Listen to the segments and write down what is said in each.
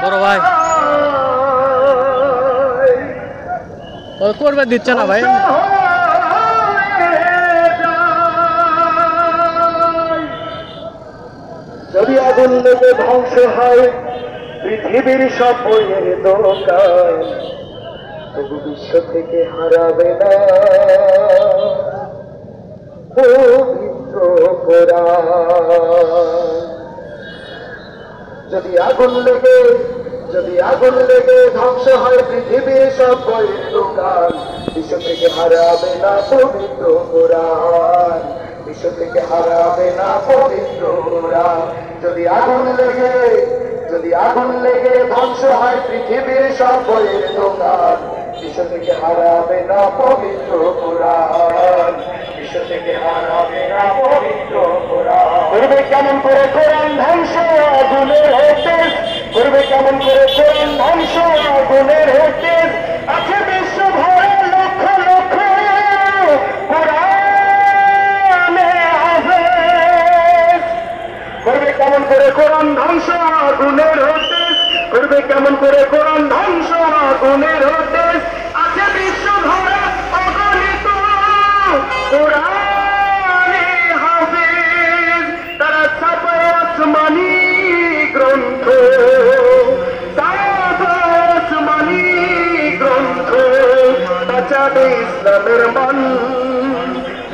বড় ভাই করবে দিচ্ছে না ভাই। যদি আগুন লেগে ধ্বংস হয় পৃথিবীর সব বইয়ের দোকান, তবু বিশ্ব থেকে হারাবে না পবিত্র কোরআন। যদি আগুন লেগে ধ্বংস হয় পৃথিবীর সব বইয়ের দোকান, বিশ্ব থেকে হারাবে না পবিত্র কোরআন, বিশ্ব থেকে হারাবে না পবিত্র কোরআন। যদি আগুন লেগে ধ্বংস হয় পৃথিবীর সব বইয়ের দোকান, বিশ্ব থেকে হারাবে না পবিত্র কোরআন, বিশ্ব থেকে হারাবে না পবিত্র কোরআন। করবে কেমন করে কোরআন ধ্বংস আগুনের হতে, করবে কেমন করে কোরআন ধ্বংস আগুনের হতে, আছে বিশ্ব ভরে লক্ষ লক্ষ কোরআনে হাফেজ। করবে কেমন করে কোরআন ধ্বংস আগুনের হতে, করবে কেমন করে কোরআন ধ্বংস আগুনের হতে, আছে বিশ্ব ভরে অগণিত কোরআনে হাফেজ। তারা ছাপায় আসমানি গ্রন্থ, আসমানি গ্রন্থ, বাঁচাবে ইসলামের মান,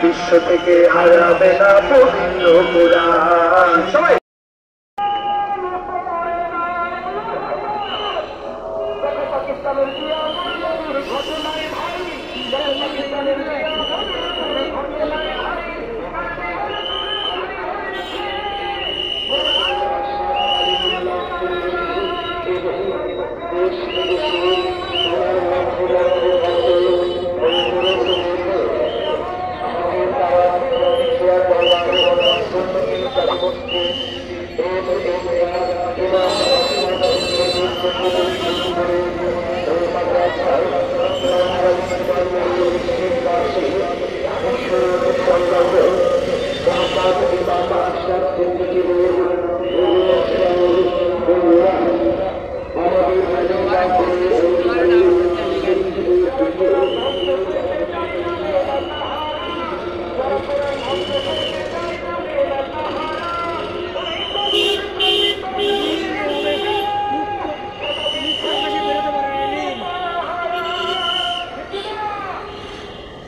বিশ্ব থেকে হারাবে না পবিত্র কোরআন। সবাই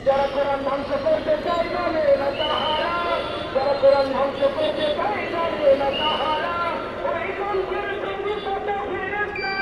যারা কোরআন ধ্বংস করতে চায় জানে না তাহারা, যারা কোরআন ধ্বংস করতে চায় জানে না তাহারা, ওই গল্পের ছবি ফটো ফেরেশতা।